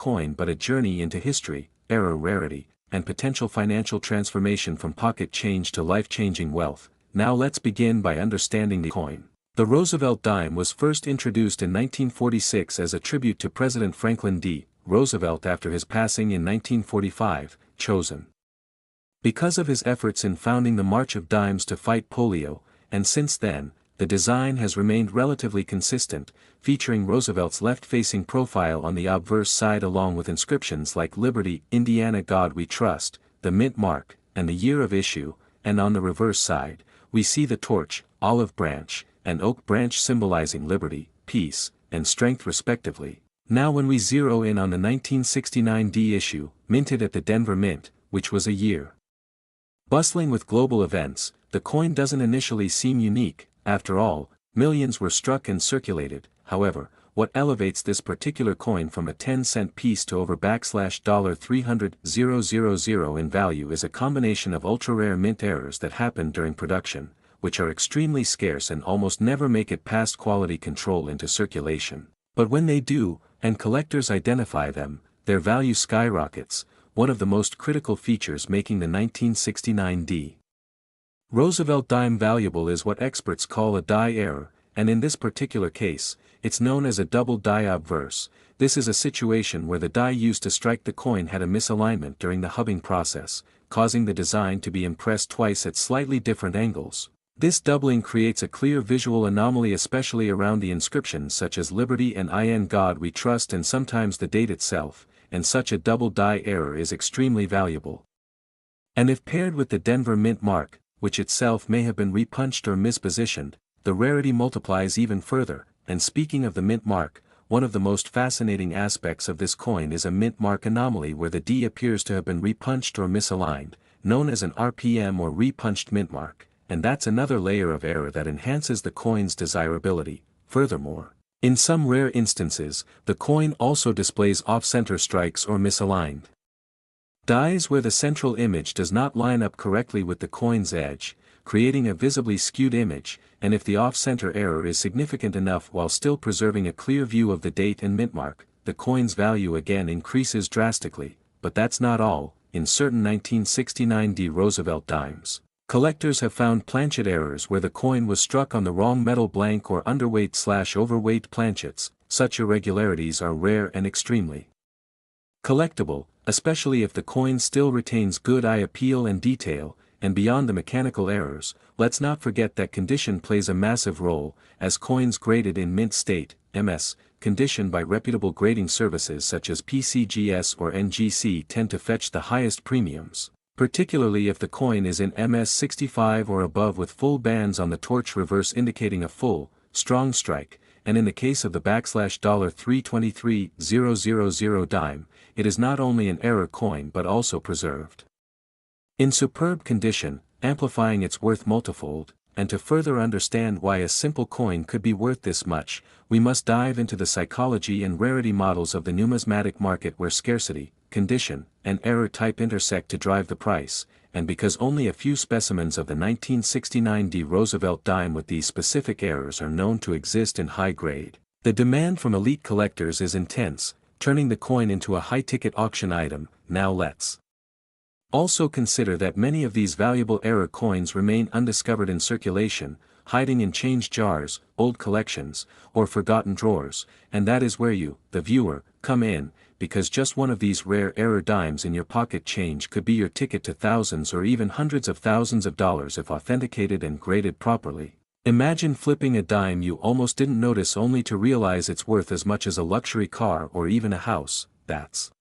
coin but a journey into history, era rarity, and potential financial transformation from pocket change to life-changing wealth. Now let's begin by understanding the coin. The Roosevelt dime was first introduced in 1946 as a tribute to President Franklin D. Roosevelt after his passing in 1945, chosen because of his efforts in founding the March of Dimes to fight polio, and since then, the design has remained relatively consistent, featuring Roosevelt's left-facing profile on the obverse side along with inscriptions like Liberty, Indiana God We Trust, the mint mark, and the year of issue, and on the reverse side, we see the torch, olive branch, and oak branch symbolizing liberty, peace, and strength respectively. Now when we zero in on the 1969 D issue, minted at the Denver Mint, which was a year bustling with global events, the coin doesn't initially seem unique. After all, millions were struck and circulated. However, what elevates this particular coin from a 10-cent piece to over $300,000 in value is a combination of ultra-rare mint errors that happen during production, which are extremely scarce and almost never make it past quality control into circulation. But when they do, and collectors identify them, their value skyrockets, one of the most critical features making the 1969 D. Roosevelt dime valuable is what experts call a die error, and in this particular case, it's known as a double die obverse. This is a situation where the die used to strike the coin had a misalignment during the hubbing process, causing the design to be impressed twice at slightly different angles. This doubling creates a clear visual anomaly especially around the inscriptions such as Liberty and In God We Trust and sometimes the date itself, and such a double die error is extremely valuable. And if paired with the Denver Mint mark, which itself may have been repunched or mispositioned, the rarity multiplies even further. And speaking of the mint mark, one of the most fascinating aspects of this coin is a mint mark anomaly where the D appears to have been repunched or misaligned, known as an RPM or repunched mint mark, and that's another layer of error that enhances the coin's desirability. Furthermore, in some rare instances, the coin also displays off-center strikes or misaligned dies where the central image does not line up correctly with the coin's edge, creating a visibly skewed image, and if the off-center error is significant enough while still preserving a clear view of the date and mint mark, the coin's value again increases drastically. But that's not all. In certain 1969 D Roosevelt dimes, collectors have found planchet errors where the coin was struck on the wrong metal blank or underweight/overweight planchets. Such irregularities are rare and extremely collectible, especially if the coin still retains good eye appeal and detail. And beyond the mechanical errors, let's not forget that condition plays a massive role, as coins graded in mint state, MS, condition by reputable grading services such as PCGS or NGC tend to fetch the highest premiums, particularly if the coin is in MS 65 or above with full bands on the torch reverse indicating a full, strong strike, and in the case of the $323,000 dime, it is not only an error coin but also preserved in superb condition, amplifying its worth multifold. And to further understand why a simple coin could be worth this much, we must dive into the psychology and rarity models of the numismatic market where scarcity, condition, and error type intersect to drive the price, and because only a few specimens of the 1969 D Roosevelt dime with these specific errors are known to exist in high grade, the demand from elite collectors is intense, turning the coin into a high-ticket auction item. Now let's also consider that many of these valuable error coins remain undiscovered in circulation, hiding in change jars, old collections, or forgotten drawers, and that is where you, the viewer, come in, because just one of these rare error dimes in your pocket change could be your ticket to thousands or even hundreds of thousands of dollars if authenticated and graded properly. Imagine flipping a dime you almost didn't notice only to realize it's worth as much as a luxury car or even a house. That's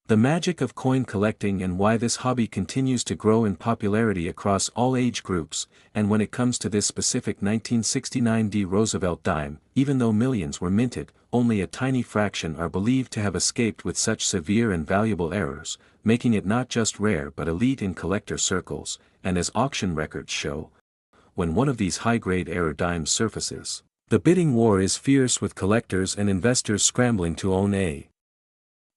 the magic of coin collecting and why this hobby continues to grow in popularity across all age groups. And when it comes to this specific 1969 D Roosevelt dime, even though millions were minted, only a tiny fraction are believed to have escaped with such severe and valuable errors, making it not just rare but elite in collector circles. And as auction records show, when one of these high-grade error dimes surfaces, the bidding war is fierce with collectors and investors scrambling to own a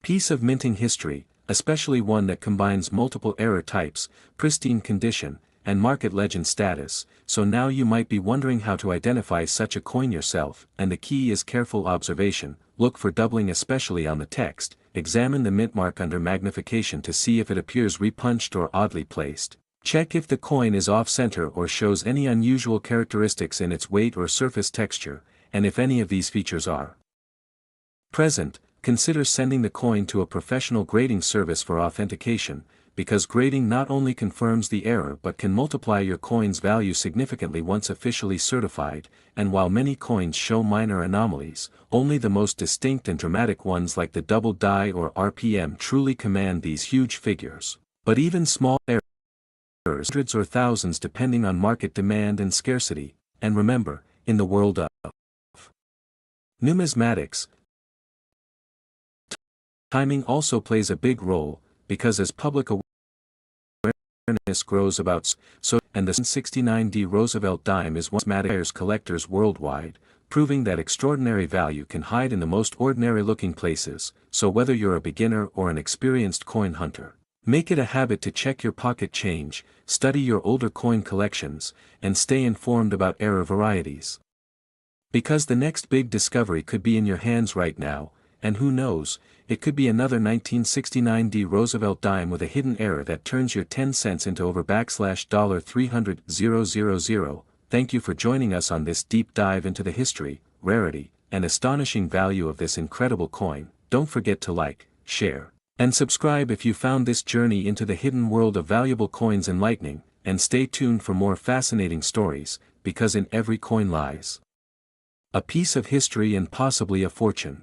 piece of minting history, especially one that combines multiple error types, pristine condition, and market legend status. So now you might be wondering how to identify such a coin yourself, and the key is careful observation. Look for doubling especially on the text, examine the mint mark under magnification to see if it appears repunched or oddly placed. Check if the coin is off-center or shows any unusual characteristics in its weight or surface texture, and if any of these features are present, consider sending the coin to a professional grading service for authentication, because grading not only confirms the error but can multiply your coin's value significantly once officially certified, and while many coins show minor anomalies, only the most distinct and dramatic ones like the double die or RPM truly command these huge figures. But even small errors, hundreds or thousands depending on market demand and scarcity, and remember, in the world of numismatics, timing also plays a big role, because as public awareness grows about so, and the 69D Roosevelt dime is one of the collectors worldwide, proving that extraordinary value can hide in the most ordinary-looking places. So whether you're a beginner or an experienced coin hunter, make it a habit to check your pocket change, study your older coin collections, and stay informed about error varieties. Because the next big discovery could be in your hands right now, and who knows, it could be another 1969D Roosevelt dime with a hidden error that turns your 10 cents into over $300,000. Thank you for joining us on this deep dive into the history, rarity, and astonishing value of this incredible coin. Don't forget to like, share, and subscribe if you found this journey into the hidden world of valuable coins enlightening, and stay tuned for more fascinating stories, because in every coin lies a piece of history and possibly a fortune.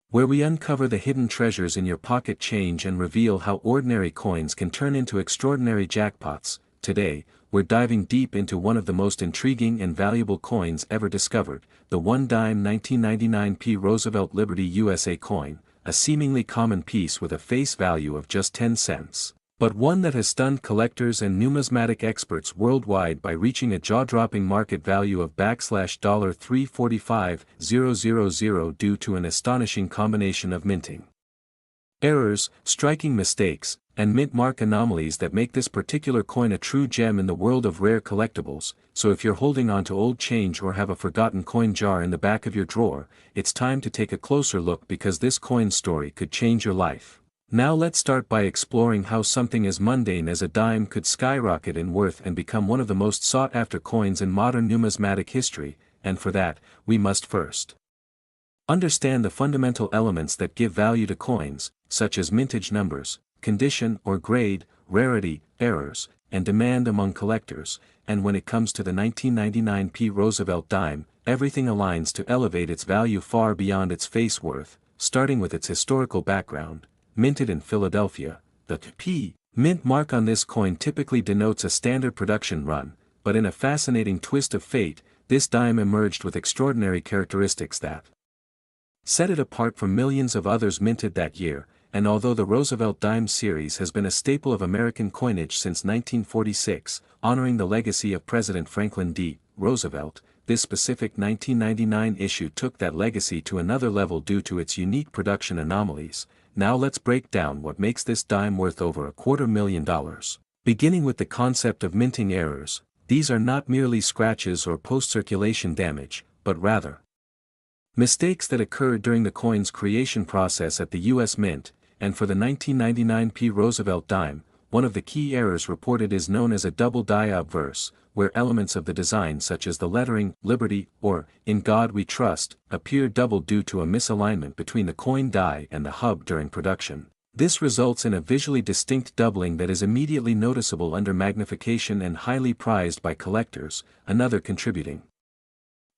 Where we uncover the hidden treasures in your pocket change and reveal how ordinary coins can turn into extraordinary jackpots. Today, we're diving deep into one of the most intriguing and valuable coins ever discovered, the one-dime 1999p Roosevelt Liberty USA coin, a seemingly common piece with a face value of just 10 cents. But one that has stunned collectors and numismatic experts worldwide by reaching a jaw-dropping market value of $345,000 due to an astonishing combination of minting errors, striking mistakes, and mint mark anomalies that make this particular coin a true gem in the world of rare collectibles. So if you're holding on to old change or have a forgotten coin jar in the back of your drawer, it's time to take a closer look because this coin story could change your life. Now let's start by exploring how something as mundane as a dime could skyrocket in worth and become one of the most sought-after coins in modern numismatic history, and for that, we must first understand the fundamental elements that give value to coins, such as mintage numbers, condition or grade, rarity, errors, and demand among collectors. And when it comes to the 1999p Roosevelt dime, everything aligns to elevate its value far beyond its face worth, starting with its historical background. Minted in Philadelphia, the P mint mark on this coin typically denotes a standard production run, but in a fascinating twist of fate, this dime emerged with extraordinary characteristics that set it apart from millions of others minted that year. And although the Roosevelt dime series has been a staple of American coinage since 1946, honoring the legacy of President Franklin D. Roosevelt, this specific 1999 issue took that legacy to another level due to its unique production anomalies. Now let's break down what makes this dime worth over $250,000. Beginning with the concept of minting errors, these are not merely scratches or post-circulation damage, but rather mistakes that occurred during the coin's creation process at the U.S. Mint. And for the 1999p Roosevelt dime, one of the key errors reported is known as a double die obverse, where elements of the design such as the lettering, Liberty, or, In God We Trust, appear double due to a misalignment between the coin die and the hub during production. This results in a visually distinct doubling that is immediately noticeable under magnification and highly prized by collectors. Another contributing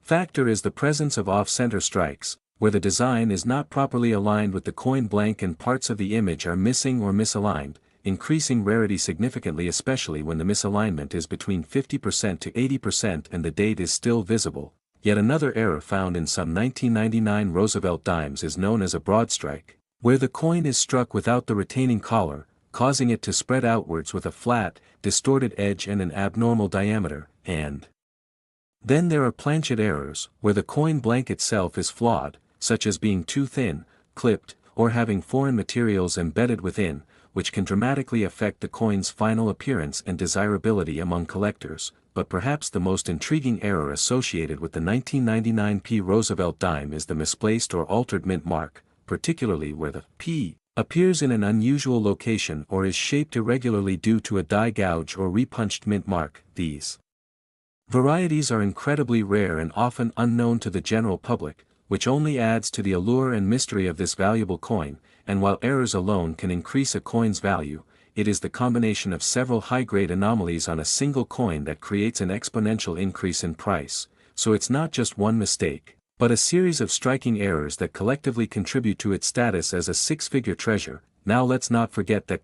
factor is the presence of off-center strikes, where the design is not properly aligned with the coin blank and parts of the image are missing or misaligned, increasing rarity significantly, especially when the misalignment is between 50% to 80% and the date is still visible. Yet another error found in some 1999 Roosevelt dimes is known as a broad strike, where the coin is struck without the retaining collar, causing it to spread outwards with a flat, distorted edge and an abnormal diameter. And then there are planchet errors, where the coin blank itself is flawed, such as being too thin, clipped, or having foreign materials embedded within, which can dramatically affect the coin's final appearance and desirability among collectors. But perhaps the most intriguing error associated with the 1999p Roosevelt dime is the misplaced or altered mint mark, particularly where the P appears in an unusual location or is shaped irregularly due to a die gouge or repunched mint mark. These varieties are incredibly rare and often unknown to the general public, which only adds to the allure and mystery of this valuable coin, and while errors alone can increase a coin's value, it is the combination of several high-grade anomalies on a single coin that creates an exponential increase in price. So it's not just one mistake, but a series of striking errors that collectively contribute to its status as a six-figure treasure. Now let's not forget that